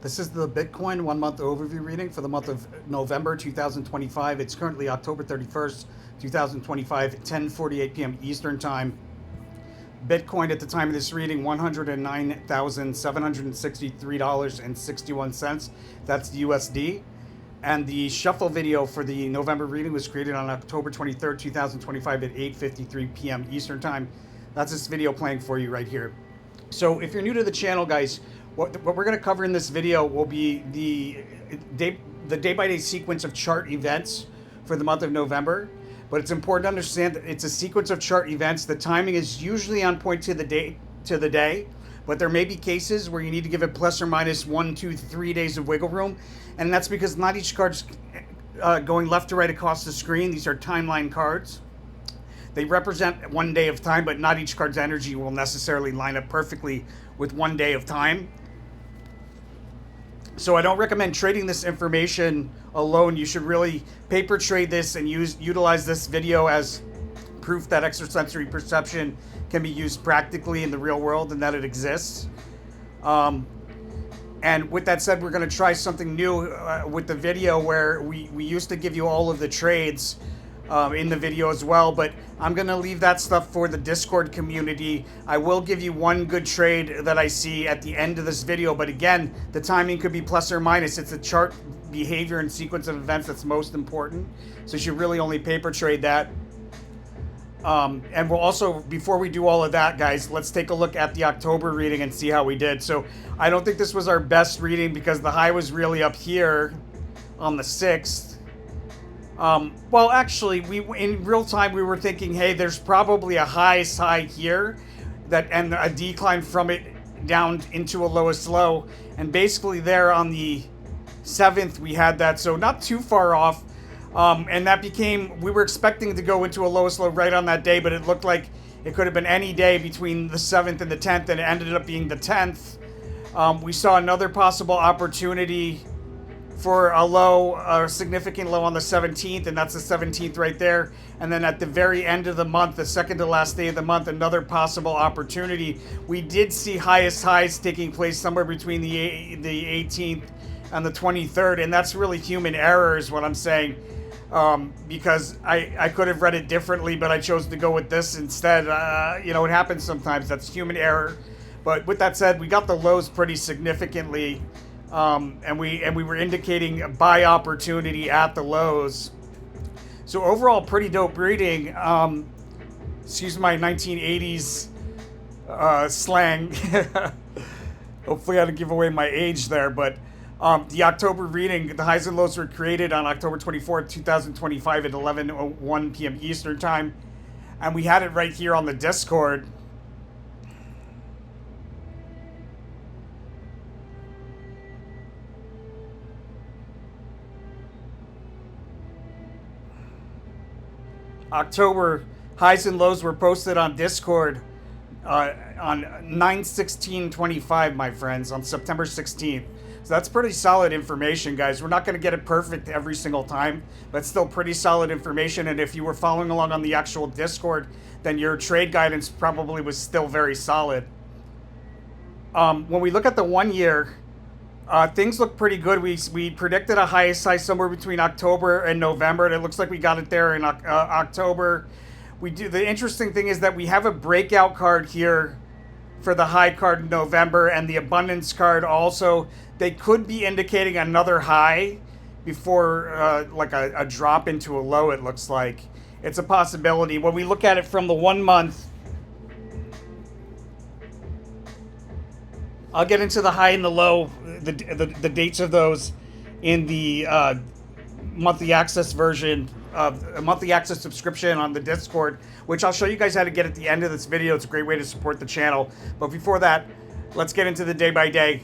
This is the Bitcoin 1 month overview reading for the month of November 2025. It's currently October 31st, 2025, at 10:48 p.m. Eastern Time. Bitcoin at the time of this reading, $109,763.61. That's the USD. And the shuffle video for the November reading was created on October 23rd, 2025 at 8:53 p.m. Eastern Time. That's this video playing for you right here. So if you're new to the channel, guys, what we're going to cover in this video will be the day-by-day sequence of chart events for the month of November. But it's important to understand that it's a sequence of chart events. The timing is usually on point to the day, but there may be cases where you need to give it plus or minus 1, 2, 3 days of wiggle room, and that's because not each card's going left to right across the screen. These are timeline cards. They represent 1 day of time, but not each card's energy will necessarily line up perfectly with 1 day of time. So I don't recommend trading this information alone. You should really paper trade this and utilize this video as proof that extrasensory perception can be used practically in the real world and that it exists. And with that said, we're going to try something new with the video where we used to give you all of the trades in the video as well, but I'm going to leave that stuff for the Discord community. I will give you one good trade that I see at the end of this video, but again, the timing could be plus or minus. It's the chart behavior and sequence of events that's most important, so you should really only paper trade that. And we'll also, before we do all of that, guys, let's take a look at the October reading and see how we did. So I don't think this was our best reading because the high was really up here on the 6th. Well, actually, in real time we were thinking, hey, there's probably a highest high here and a decline from it down into a lowest low, and basically there on the 7th we had that, so not too far off. And that became, we were expecting to go into a lowest low right on that day, but it looked like it could have been any day between the 7th and the 10th, and it ended up being the 10th. We saw another possible opportunity for a significant low on the 17th, and that's the 17th right there. And then at the very end of the month, the second to last day of the month, another possible opportunity. We did see highest highs taking place somewhere between the 18th and the 23rd, and that's really human error is what I'm saying, because I could have read it differently, but I chose to go with this instead. You know, it happens sometimes. That's human error. But with that said, we got the lows pretty significantly. And we were indicating a buy opportunity at the lows. So overall, pretty dope reading. Excuse my 1980s slang. Hopefully I didn't give away my age there, but the October reading, the highs and lows were created on October 24th, 2025 at 11:01 p.m. Eastern Time. And we had it right here on the Discord. October highs and lows were posted on Discord on 9/16/25, my friends, on September 16th. So that's pretty solid information, guys. We're not going to get it perfect every single time, but still pretty solid information. And if you were following along on the actual Discord, then your trade guidance probably was still very solid. When we look at the 1 year, things look pretty good. We predicted a highest high somewhere between October and November, and it looks like we got it there in October. The interesting thing is that we have a breakout card here for the high card in November, and the abundance card also. They could be indicating another high before like a drop into a low. It looks like it's a possibility. When we look at it from the 1 month, I'll get into the high and the low, the dates of those in the monthly access version of a monthly access subscription on the Discord, which I'll show you guys how to get at the end of this video. It's a great way to support the channel. But before that, let's get into the day by day.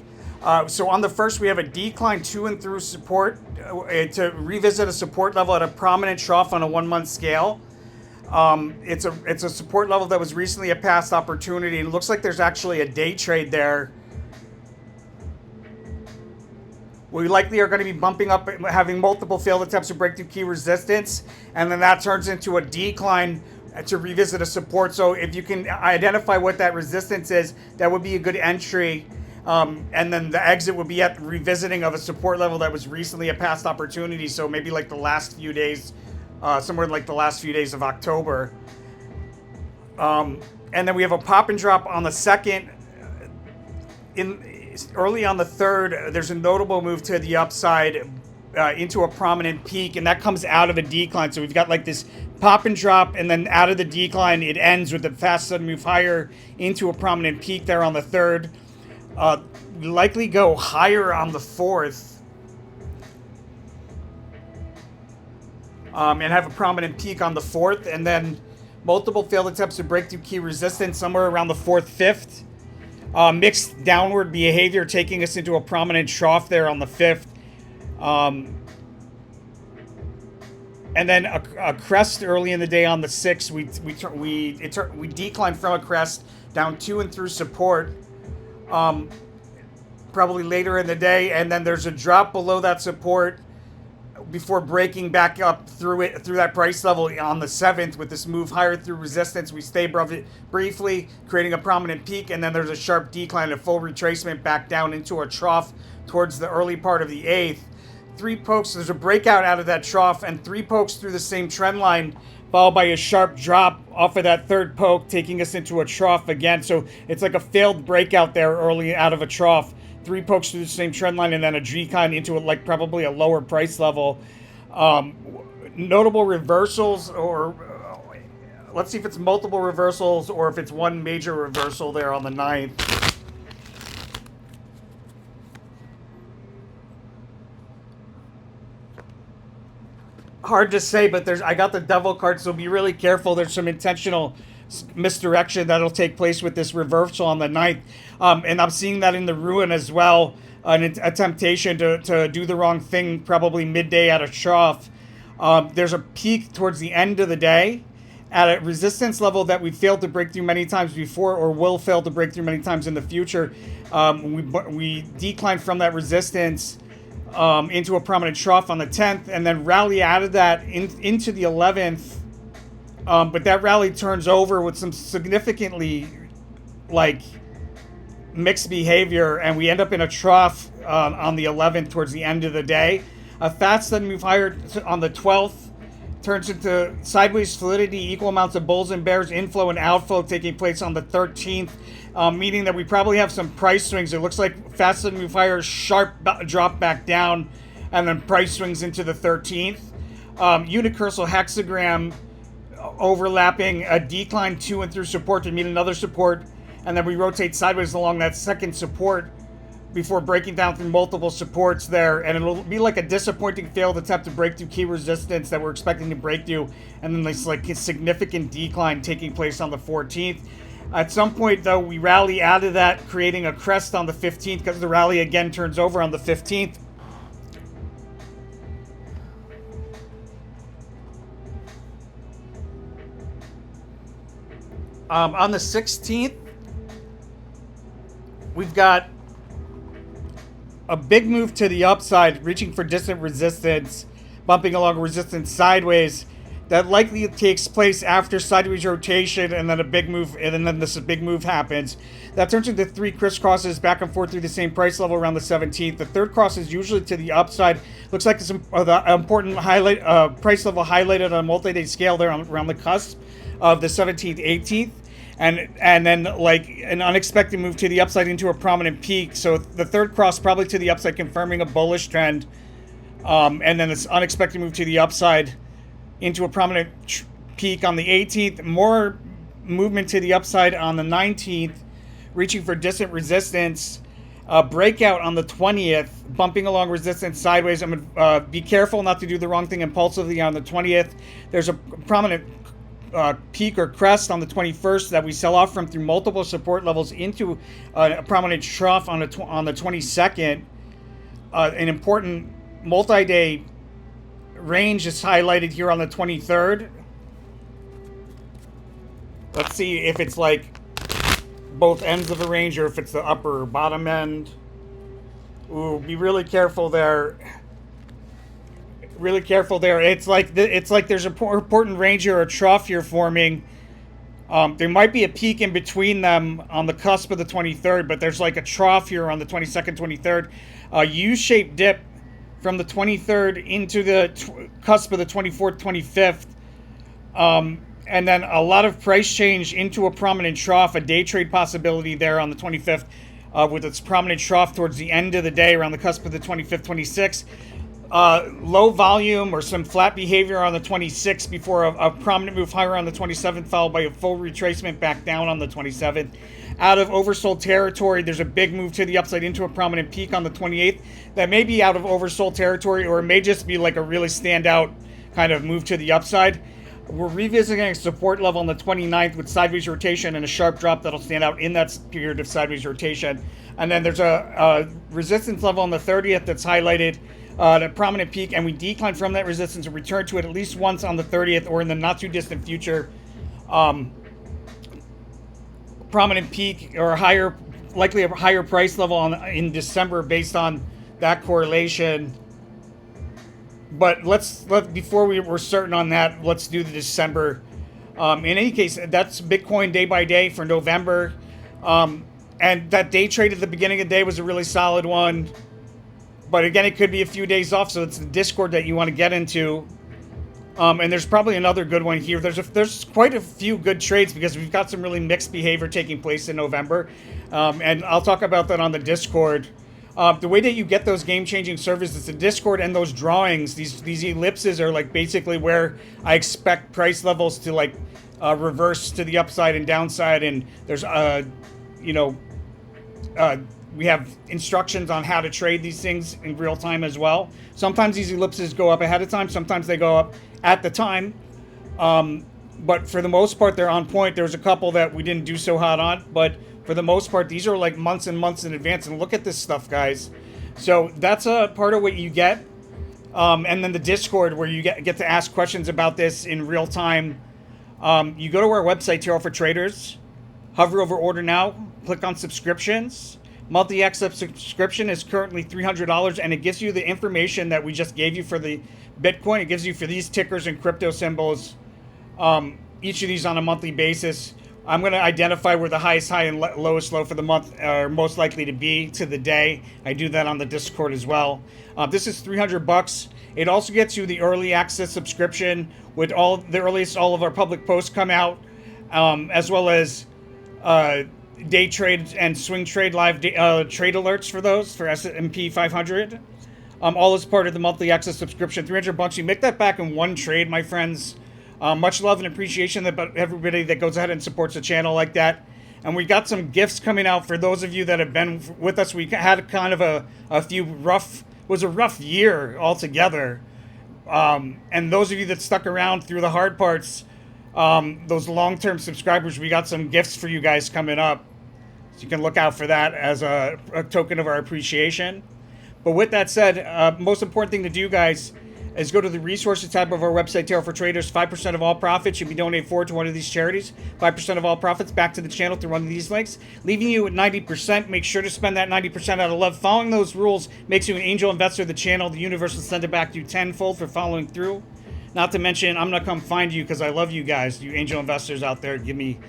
So on the first, we have a decline to and through support to revisit a support level at a prominent trough on a 1 month scale. It's a support level that was recently a past opportunity, and it looks like there's actually a day trade there. We likely are going to be bumping up, having multiple failed attempts to break through key resistance, and then that turns into a decline to revisit a support. So if you can identify what that resistance is, that would be a good entry. And then the exit would be at revisiting of a support level that was recently a past opportunity. So maybe like the last few days, somewhere like the last few days of October. And then we have a pop and drop on the 2nd. Early on the 3rd, there's a notable move to the upside into a prominent peak, and that comes out of a decline. So we've got like this pop and drop, and then out of the decline, it ends with a fast sudden move higher into a prominent peak there on the 3rd. We likely go higher on the 4th. And have a prominent peak on the 4th, and then multiple failed attempts to break through key resistance somewhere around the 4th, 5th. Mixed downward behavior taking us into a prominent trough there on the 5th. And then a crest early in the day on the 6th. We declined from a crest down to and through support. Probably later in the day, and then there's a drop below that support before breaking back up through that price level on the 7th with this move higher through resistance. We stay above it briefly, creating a prominent peak, and then there's a sharp decline, a full retracement back down into a trough towards the early part of the 8th. 3 pokes, there's a breakout out of that trough, and 3 pokes through the same trend line, followed by a sharp drop off of that 3rd poke, taking us into a trough again. So it's like a failed breakout there early out of a trough. 3 pokes through the same trend line, and then a decline into like probably a lower price level. Notable reversals, or let's see if it's multiple reversals or if it's one major reversal there on the 9th. Hard to say, but I got the devil card, so be really careful. There's some intentional misdirection that'll take place with this reversal on the 9th. And I'm seeing that in the ruin as well. A temptation to do the wrong thing, probably midday at a trough. There's a peak towards the end of the day at a resistance level that we failed to break through many times before, or will fail to break through many times in the future. We declined from that resistance into a prominent trough on the 10th, and then rally out of that into the 11th. But that rally turns over with some significantly mixed behavior, and we end up in a trough on the 11th towards the end of the day. A fast sudden move higher on the 12th turns into sideways fluidity, equal amounts of bulls and bears, inflow and outflow taking place on the 13th, meaning that we probably have some price swings. It looks like fast sudden move higher, sharp drop back down, and then price swings into the 13th. Unicursal hexagram overlapping a decline to and through support to meet another support, and then we rotate sideways along that second support before breaking down through multiple supports there, and it'll be like a disappointing failed attempt to break through key resistance that we're expecting to break through, and then this like a significant decline taking place on the 14th. At some point, though, we rally out of that, creating a crest on the 15th, because the rally again turns over on the 15th. On the 16th, we've got a big move to the upside, reaching for distant resistance, bumping along resistance sideways. That likely takes place after sideways rotation, and then a big move, and then this big move happens. That turns into 3 crisscrosses back and forth through the same price level around the 17th. The 3rd cross is usually to the upside. Looks like some the important highlight price level highlighted on a multi-day scale there around the cusp of the 17th, 18th. And then like an unexpected move to the upside into a prominent peak. So the 3rd cross probably to the upside, confirming a bullish trend. And then this unexpected move to the upside into a prominent peak on the 18th. More movement to the upside on the 19th, reaching for distant resistance. Breakout on the 20th, bumping along resistance sideways. I'm going to be careful not to do the wrong thing impulsively on the 20th. There's a prominent peak or crest on the 21st that we sell off from through multiple support levels into a prominent trough on the 22nd. An important multi-day range is highlighted here on the 23rd. Let's see if it's like both ends of the range or if it's the upper or bottom end. Ooh, be really careful there. Really careful there. It's like there's a important range or a trough here forming. There might be a peak in between them on the cusp of the 23rd, but there's like a trough here on the 22nd, 23rd. A U-shaped dip from the 23rd into the cusp of the 24th, 25th. And then a lot of price change into a prominent trough, a day trade possibility there on the 25th, with its prominent trough towards the end of the day around the cusp of the 25th, 26th. Low volume or some flat behavior on the 26th before a prominent move higher on the 27th, followed by a full retracement back down on the 27th. Out of oversold territory, there's a big move to the upside into a prominent peak on the 28th. That may be out of oversold territory, or it may just be like a really standout kind of move to the upside. We're revisiting a support level on the 29th with sideways rotation and a sharp drop that'll stand out in that period of sideways rotation. And then there's a resistance level on the 30th that's highlighted, a prominent peak, and we decline from that resistance and return to it at least once on the 30th or in the not too distant future. Prominent peak or higher, likely a higher price level in December based on that correlation. But before we're certain on that, let's do the December. In any case, that's Bitcoin day by day for November. And that day trade at the beginning of the day was a really solid one. But again, it could be a few days off, so it's the Discord that you want to get into. And there's probably another good one here. There's quite a few good trades because we've got some really mixed behavior taking place in November. And I'll talk about that on the Discord. The way that you get those game-changing services, the Discord and those drawings, these ellipses are like basically where I expect price levels to like reverse to the upside and downside. And there's, we have instructions on how to trade these things in real time as well. Sometimes these ellipses go up ahead of time. Sometimes they go up at the time. But for the most part, they're on point. There's a couple that we didn't do so hot on, but for the most part, these are like months and months in advance. And look at this stuff, guys. So that's a part of what you get. And then the Discord where you get to ask questions about this in real time. You go to our website, TRL for Traders, hover over Order Now, click on Subscriptions. Monthly access subscription is currently $300, and it gives you the information that we just gave you for the Bitcoin. It gives you for these tickers and crypto symbols, each of these on a monthly basis. I'm going to identify where the highest high and lowest low for the month are most likely to be to the day. I do that on the Discord as well. This is $300. It also gets you the early access subscription with all of our public posts come out, as well as day trade and swing trade live trade alerts for those for S&P 500. All as part of the monthly access subscription. $300. You make that back in one trade, my friends. Much love and appreciation about everybody that goes ahead and supports the channel like that. And we got some gifts coming out for those of you that have been with us. We had kind of was a rough year altogether. And those of you that stuck around through the hard parts, those long-term subscribers, we got some gifts for you guys coming up. So you can look out for that as a token of our appreciation. But with that said, most important thing to do, guys, is go to the resources tab of our website, TRL for Traders. 5% of all profits should be donated forward to one of these charities. 5% of all profits back to the channel through one of these links. Leaving you at 90%. Make sure to spend that 90% out of love. Following those rules makes you an angel investor of the channel. The universe will send it back to you tenfold for following through. Not to mention, I'm going to come find you because I love you guys, you angel investors out there. Give me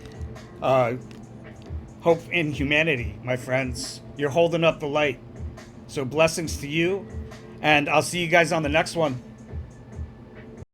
hope in humanity, my friends. You're holding up the light. So blessings to you. And I'll see you guys on the next one.